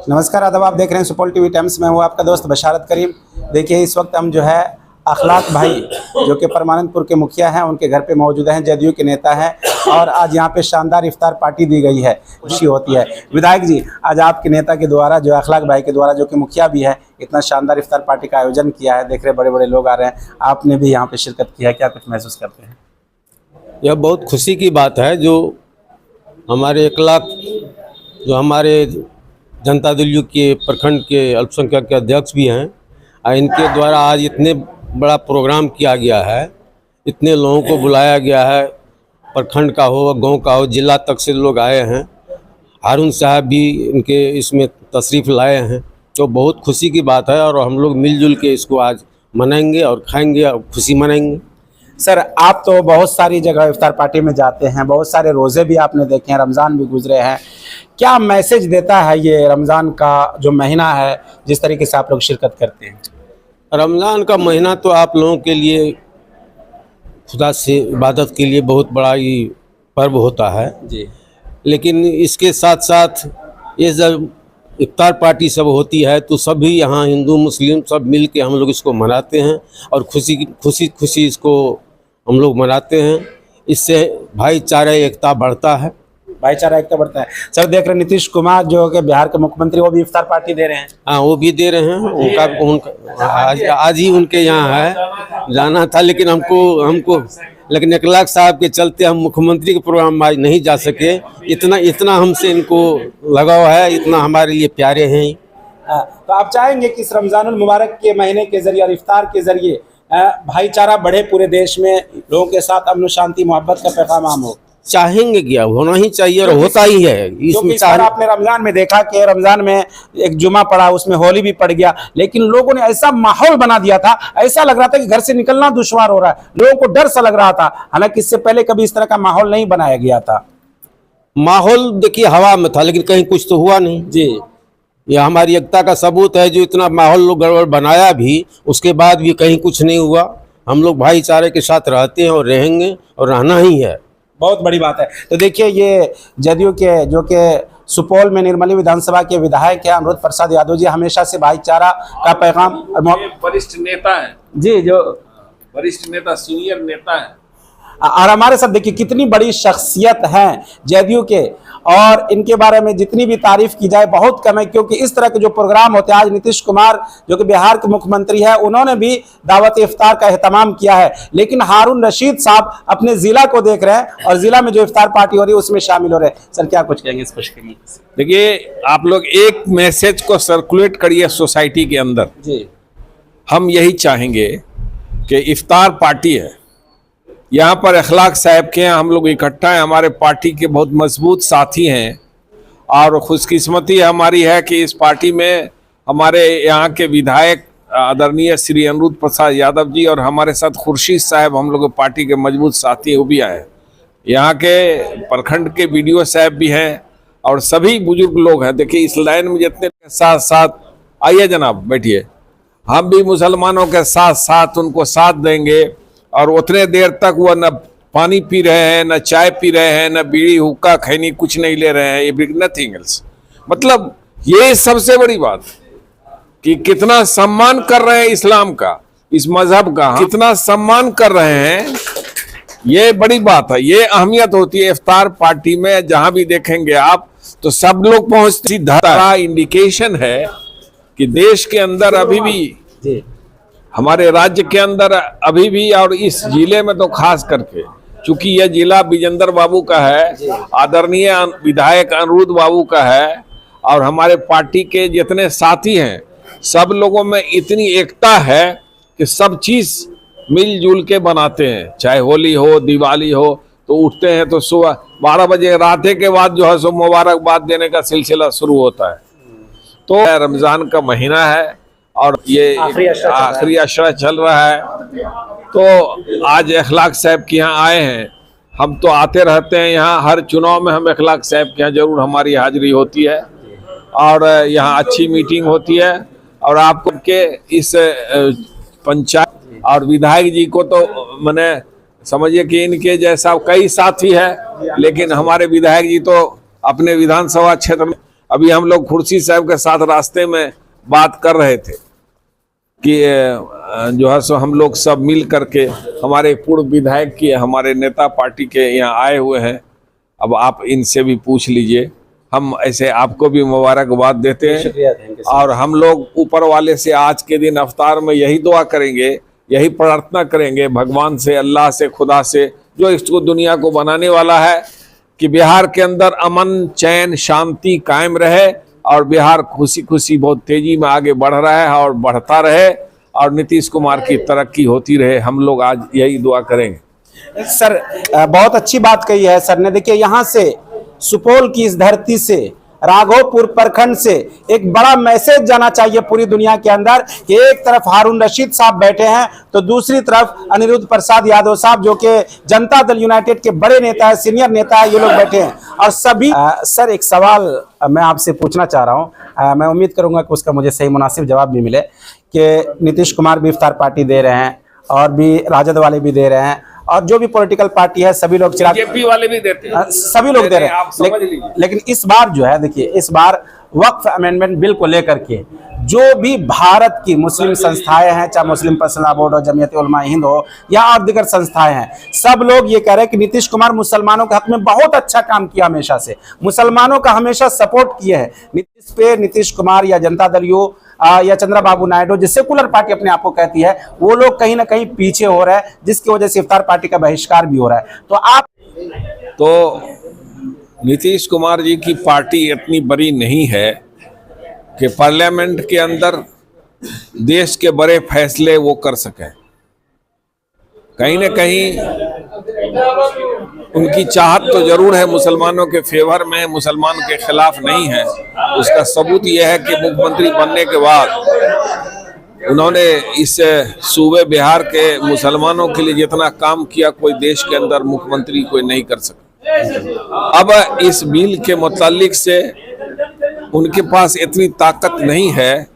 नमस्कार आदाब, आप देख रहे हैं सुपौल टीवी टाइम्स में। हूँ आपका दोस्त बशारत करीम। देखिए इस वक्त हम जो है अखलाक भाई जो कि परमानंदपुर के मुखिया हैं, उनके घर पे मौजूद हैं। जदयू के नेता हैं और आज यहाँ पे शानदार इफ्तार पार्टी दी गई है, खुशी होती है। विधायक जी, आज आपके नेता के द्वारा जो अखलाक भाई के द्वारा जो कि मुखिया भी है, इतना शानदार इफ्तार पार्टी का आयोजन किया है। देख रहे बड़े बड़े लोग आ रहे हैं, आपने भी यहाँ पे शिरकत की है, क्या कुछ महसूस करते हैं? यह बहुत खुशी की बात है जो हमारे अखलाक जो हमारे जनता दल यू के प्रखंड के अल्पसंख्यक के अध्यक्ष भी हैं, इनके द्वारा आज इतने बड़ा प्रोग्राम किया गया है, इतने लोगों को बुलाया गया है, प्रखंड का हो, गांव का हो, जिला तक से लोग आए हैं। हारून साहब भी इनके इसमें तशरीफ़ लाए हैं, तो बहुत खुशी की बात है और हम लोग मिलजुल के इसको आज मनाएंगे और खाएंगे और खुशी मनाएंगे। सर, आप तो बहुत सारी जगह इफ्तार पार्टी में जाते हैं, बहुत सारे रोज़े भी आपने देखे हैं, रमज़ान भी गुजरे हैं। क्या मैसेज देता है ये रमज़ान का जो महीना है, जिस तरीके से आप लोग शिरकत करते हैं? रमज़ान का महीना तो आप लोगों के लिए खुदा से इबादत के लिए बहुत बड़ा ही पर्व होता है जी, लेकिन इसके साथ साथ ये जब इफ्तार पार्टी सब होती है तो सभी यहाँ हिंदू मुस्लिम सब मिल के हम लोग इसको मनाते हैं और खुशी इसको हम लोग मनाते हैं। इससे भाईचारा एकता बढ़ता है। भाईचारा एकता बढ़ता है। सर, देख रहे नीतीश कुमार जो कि बिहार के मुख्यमंत्री, वो भी इफ्तार पार्टी दे रहे हैं। हाँ, वो भी दे रहे हैं। उनका आज ही उनके यहाँ है, जाना था लेकिन हमको लेकिन अखलाक साहब के चलते हम मुख्यमंत्री के प्रोग्राम में आज नहीं जा सके। इतना हमसे इनको लगाव है, इतना हमारे लिए प्यारे हैं। तो आप चाहेंगे कि इस रमज़ानुल मुबारक के महीने के जरिए और इफ्तार के जरिए भाईचारा बढ़े, पूरे देश में लोगों के साथ अमन शांति मोहब्बत का पैगाम आम हो? चाहेंगे, क्या होना ही चाहिए और होता ही है। इसमें आपने रमजान में देखा कि रमजान में एक जुमा पड़ा, उसमें होली भी पड़ गया, लेकिन लोगों ने ऐसा माहौल बना दिया था, ऐसा लग रहा था कि घर से निकलना दुश्वार हो रहा है, लोगों को डर सा लग रहा था। हालांकि इससे पहले कभी इस तरह का माहौल नहीं बनाया गया था। माहौल देखिए हवा में था, लेकिन कहीं कुछ तो हुआ नहीं जी। यह हमारी एकता का सबूत है। जो इतना माहौल लोग गड़बड़ बनाया भी, उसके बाद भी कहीं कुछ नहीं हुआ। हम लोग भाईचारे के साथ रहते हैं और रहेंगे और रहना ही है। बहुत बड़ी बात है। तो देखिए, ये जदयू के जो कि सुपौल में निर्मली विधानसभा के विधायक है अनुरुद्ध प्रसाद यादव जी, हमेशा से भाईचारा का पैगाम। वरिष्ठ नेता है जी, जो वरिष्ठ नेता, सीनियर नेता है। और हमारे साथ देखिए कितनी बड़ी शख्सियत हैं जदयू के, और इनके बारे में जितनी भी तारीफ की जाए बहुत कम है, क्योंकि इस तरह के जो प्रोग्राम होते हैं, आज नीतीश कुमार जो कि बिहार के मुख्यमंत्री है, उन्होंने भी दावत इफ्तार का एहतमाम किया है, लेकिन हारून रशीद साहब अपने जिला को देख रहे हैं और जिला में जो इफ्तार पार्टी हो रही है उसमें शामिल हो रहे हैं। सर, क्या कुछ कहेंगे इस खुशी के लिए? देखिए, आप लोग एक मैसेज को सर्कुलेट करिए सोसाइटी के अंदर। जी, हम यही चाहेंगे कि इफ्तार पार्टी है, यहाँ पर अखलाक साहब के यहाँ हम लोग इकट्ठा हैं, हमारे पार्टी के बहुत मजबूत साथी हैं और खुशकिस्मती हमारी है कि इस पार्टी में हमारे यहाँ के विधायक आदरणीय श्री अनुरुद्ध प्रसाद यादव जी और हमारे साथ खुर्शीद साहब, हम लोग पार्टी के मजबूत साथी वो भी आए। यहाँ के प्रखंड के बीडीओ साहब भी हैं और सभी बुजुर्ग लोग हैं। देखिए, इस लाइन में जितने साथ साथ आइए जनाब, बैठिए। हम भी मुसलमानों के साथ साथ उनको साथ देंगे और उतने देर तक वो न पानी पी रहे हैं, न चाय पी रहे हैं, न बीड़ी हुक्का खैनी कुछ नहीं ले रहे हैं, ये नथिंग एल्स। मतलब ये सबसे बड़ी बात कि कितना सम्मान कर रहे हैं इस्लाम का, इस मजहब का कितना सम्मान कर रहे हैं, ये बड़ी बात है। ये अहमियत होती है इफ्तार पार्टी में। जहां भी देखेंगे आप तो सब लोग पहुंचती धारा इंडिकेशन है कि देश के अंदर अभी भी, हमारे राज्य के अंदर अभी भी, और इस जिले में तो खास करके, चूंकि यह जिला विजेंद्र बाबू का है, आदरणीय विधायक अनुरुद्ध बाबू का है, और हमारे पार्टी के जितने साथी हैं सब लोगों में इतनी एकता है कि सब चीज मिलजुल के बनाते हैं। चाहे होली हो, दिवाली हो, तो उठते हैं तो सुबह 12 बजे रात के बाद जो है सो मुबारकबाद देने का सिलसिला शुरू होता है। तो रमजान का महीना है और ये आखिरी अशरा चल रहा है, तो आज अखलाक साहब के यहाँ आए हैं। हम तो आते रहते हैं यहाँ, हर चुनाव में हम अखलाक साहब के यहाँ जरूर हमारी हाजिरी होती है और यहाँ अच्छी मीटिंग होती है। और आपको के इस पंचायत और विधायक जी को तो मैंने समझिए कि इनके जैसा कई साथी है, लेकिन हमारे विधायक जी तो अपने विधानसभा क्षेत्र में अभी हम लोग खुर्शी साहब के साथ रास्ते में बात कर रहे थे कि जो है सो हम लोग सब मिल करके हमारे पूर्व विधायक की हमारे नेता पार्टी के यहाँ आए हुए हैं। अब आप इनसे भी पूछ लीजिए, हम ऐसे आपको भी मुबारकबाद देते हैं। और हम लोग ऊपर वाले से आज के दिन अफ्तार में यही दुआ करेंगे, यही प्रार्थना करेंगे भगवान से, अल्लाह से, खुदा से, जो इसको दुनिया को बनाने वाला है, कि बिहार के अंदर अमन, चैन, शांति कायम रहे और बिहार खुशी खुशी बहुत तेजी में आगे बढ़ रहा है और बढ़ता रहे और नीतीश कुमार की तरक्की होती रहे। हम लोग आज यही दुआ करेंगे। सर बहुत अच्छी बात कही है सर ने। देखिए यहाँ से सुपौल की इस धरती से, राघोपुर प्रखंड से एक बड़ा मैसेज जाना चाहिए पूरी दुनिया के अंदर कि एक तरफ हारून रशीद साहब बैठे हैं तो दूसरी तरफ अनिरुद्ध प्रसाद यादव साहब जो कि जनता दल यूनाइटेड के बड़े नेता है, सीनियर नेता है, ये लोग बैठे हैं। और सभी सर एक सवाल मैं आपसे पूछना चाह रहा हूं, मैं उम्मीद करूंगा कि उसका मुझे सही मुनासिब जवाब भी मिले, कि नीतीश कुमार भी इफ्तार पार्टी दे रहे हैं और भी राजद वाले भी दे रहे हैं और जो भी पॉलिटिकल पार्टी है सभी लोग बीजेपी वाले भी देते हैं, सभी लोग दे रहे हैं। लेकिन इस बार जो है, देखिए इस बार वक्फ अमेंडमेंट बिल को लेकर के जो भी भारत की मुस्लिम संस्थाएं हैं, चाहे मुस्लिम पर्सनल बोर्ड हो, जमीयत उलमा हिंद हो या और दीगर संस्थाएं हैं, सब लोग ये कह रहे हैं कि नीतीश कुमार मुसलमानों के हक में बहुत अच्छा काम किया, हमेशा से मुसलमानों का हमेशा सपोर्ट किए हैं। नीतीश कुमार या जनता दल यू या चंद्रबाबू नायडू, जो सेकुलर पार्टी अपने आप को कहती है, वो लोग कहीं ना कहीं पीछे हो रहे हैं, जिसकी वजह से इफ्तार पार्टी का बहिष्कार भी हो रहा है। तो आप नीतीश कुमार जी की पार्टी इतनी बड़ी नहीं है कि पार्लियामेंट के अंदर देश के बड़े फैसले वो कर सकें। कहीं न कहीं उनकी चाहत तो जरूर है मुसलमानों के फेवर में, मुसलमान के खिलाफ नहीं है। उसका सबूत यह है कि मुख्यमंत्री बनने के बाद उन्होंने इस सूबे बिहार के मुसलमानों के लिए जितना काम किया कोई देश के अंदर मुख्यमंत्री कोई नहीं कर सका। अब इस बिल के मुतालिक से उनके पास इतनी ताकत नहीं है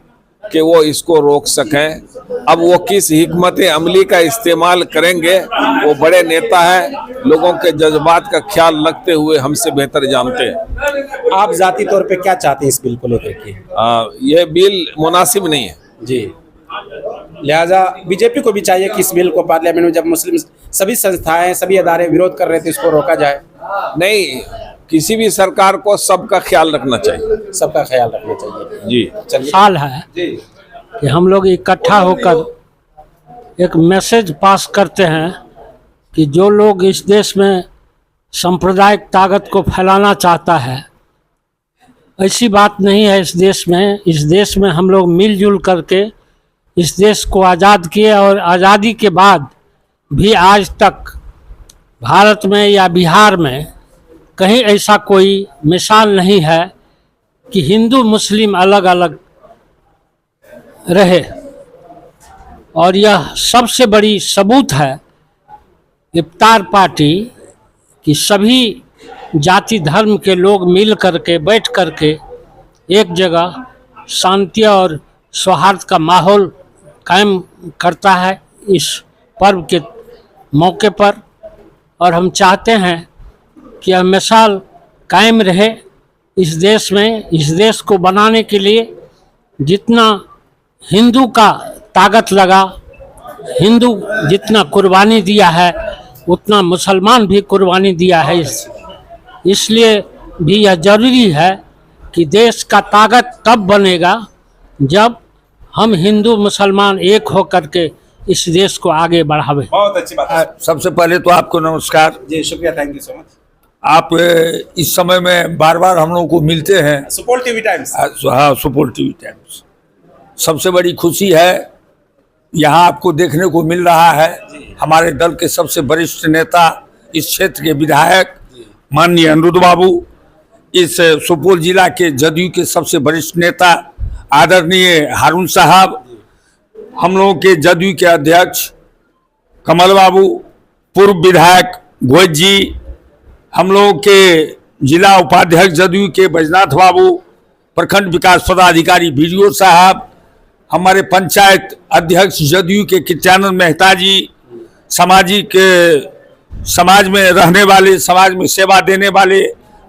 कि वो इसको रोक सकें। अब वो किस हिकमत अमली का इस्तेमाल करेंगे, वो बड़े नेता हैं, लोगों के जज्बात का ख्याल रखते हुए हमसे बेहतर जानते हैं। आप जाती तौर पे क्या चाहते हैं इस बिल को लेकर के? ये बिल मुनासिब नहीं है जी, लिहाजा बीजेपी को भी चाहिए कि इस बिल को पार्लियामेंट में, जब मुस्लिम सभी संस्थाएं, सभी अदारे विरोध कर रहे थे, इसको रोका जाए। नहीं, किसी भी सरकार को सबका ख्याल रखना चाहिए, सबका ख्याल रखना चाहिए। जी, चलिए साल है कि हम लोग इकट्ठा होकर एक मैसेज पास करते हैं कि जो लोग इस देश में सांप्रदायिक ताकत को फैलाना चाहता है, ऐसी बात नहीं है इस देश में। इस देश में हम लोग मिलजुल करके इस देश को आज़ाद किए और आज़ादी के बाद भी आज तक भारत में या बिहार में कहीं ऐसा कोई मिसाल नहीं है कि हिंदू मुस्लिम अलग अलग रहे। और यह सबसे बड़ी सबूत है इफ्तार पार्टी कि सभी जाति धर्म के लोग मिल करके बैठ करके एक जगह शांति और सौहार्द का माहौल कायम करता है इस पर्व के मौके पर। और हम चाहते हैं कि यह मिसाल कायम रहे इस देश में। इस देश को बनाने के लिए जितना हिंदू का ताकत लगा, हिंदू जितना कुर्बानी दिया है, उतना मुसलमान भी कुर्बानी दिया है। इसलिए भी यह जरूरी है कि देश का ताकत तब बनेगा जब हम हिंदू मुसलमान एक हो करके इस देश को आगे बढ़ावे। बहुत अच्छी बात है। सबसे पहले तो आपको नमस्कार जी, शुक्रिया, थैंक यू सो मच। आप इस समय में बार बार हम लोगों को मिलते हैं। Supaul TV times. हाँ, सुपौल टीवी टाइम्स। सबसे बड़ी खुशी है यहाँ आपको देखने को मिल रहा है। हमारे दल के सबसे वरिष्ठ नेता, इस क्षेत्र के विधायक माननीय अनिरुद्ध बाबू, इस सुपौल जिला के जदयू के सबसे वरिष्ठ नेता आदरणीय हारून साहब, हम लोगों के जदयू के अध्यक्ष कमल बाबू, पूर्व विधायक घोष जी, हम लोगों के जिला उपाध्यक्ष जदयू के बैजनाथ बाबू, प्रखंड विकास पदाधिकारी बीडीओ साहब, हमारे पंचायत अध्यक्ष जदयू के कित्यानंद मेहता जी, समाज में रहने वाले, समाज में सेवा देने वाले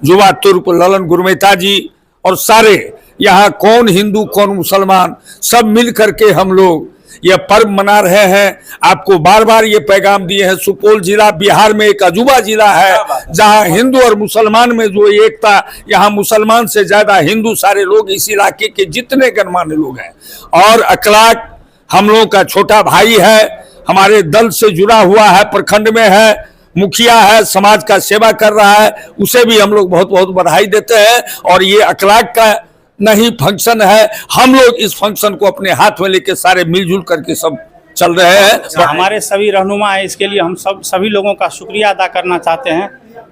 युवा तुर्क ललन गुरमेता जी, और सारे यहाँ कौन हिंदू कौन मुसलमान सब मिल करके हम लोग यह पर्व मना रहे हैं। आपको बार बार ये पैगाम दिए हैं। सुपौल जिला बिहार में एक अजूबा जिला है जहां हिंदू और मुसलमान में जो एकता, यहाँ मुसलमान से ज्यादा हिंदू सारे लोग इस इलाके के जितने गणमान्य लोग हैं। और अखलाक हम लोगों का छोटा भाई है, हमारे दल से जुड़ा हुआ है, प्रखंड में है, मुखिया है, समाज का सेवा कर रहा है, उसे भी हम लोग बहुत बहुत बधाई देते हैं। और ये अखलाक का नहीं फंक्शन है, हम लोग इस फंक्शन को अपने हाथ में लेके सारे मिलजुल करके सब चल रहे हैं। हमारे सभी रहनुमा है, इसके लिए हम सभी लोगों का शुक्रिया अदा करना चाहते हैं।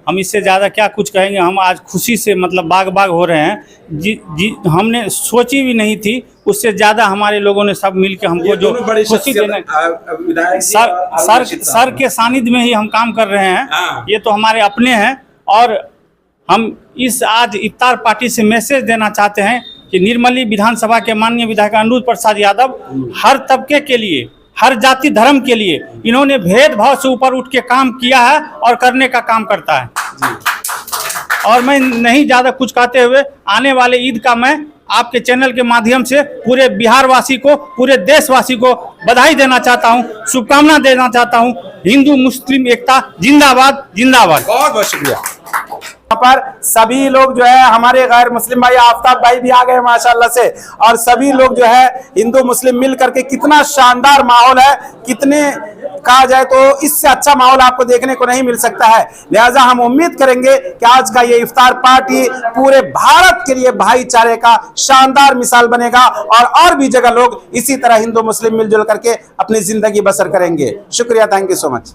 हम इससे ज़्यादा क्या कुछ कहेंगे। हम आज खुशी से मतलब बाग बाग हो रहे हैं। हमने सोची भी नहीं थी, उससे ज़्यादा हमारे लोगों ने सब मिलकर हमको जो खुशी देने सर के सानिध्य में ही हम काम कर रहे हैं। ये तो हमारे अपने हैं। और हम इस आज इफ्तार पार्टी से मैसेज देना चाहते हैं कि निर्मली विधानसभा के माननीय विधायक अनिरुद्ध प्रसाद यादव हर तबके के लिए, हर जाति धर्म के लिए इन्होंने भेदभाव से ऊपर उठ के काम किया है और करने का काम करता है। और मैं नहीं ज़्यादा कुछ कहते हुए आने वाले ईद का मैं आपके चैनल के माध्यम से पूरे बिहार वासी को, पूरे देशवासी को बधाई देना चाहता हूं, शुभकामना देना चाहता हूं। हिंदू मुस्लिम एकता जिंदाबाद जिंदाबाद। बहुत बहुत शुक्रिया। यहाँ पर सभी लोग जो है, हमारे गैर मुस्लिम भाई आफ्ताब भाई भी आ गए माशाल्लाह से, और सभी लोग जो है हिंदू मुस्लिम मिल करके, कितना शानदार माहौल है, कितने कहा जाए तो इससे अच्छा माहौल आपको देखने को नहीं मिल सकता है। लिहाजा हम उम्मीद करेंगे कि आज का ये इफ्तार पार्टी पूरे भारत के लिए भाईचारे का शानदार मिसाल बनेगा और भी जगह लोग इसी तरह हिंदू मुस्लिम मिलजुल करके अपनी जिंदगी बसर करेंगे। शुक्रिया, थैंक यू सो मच।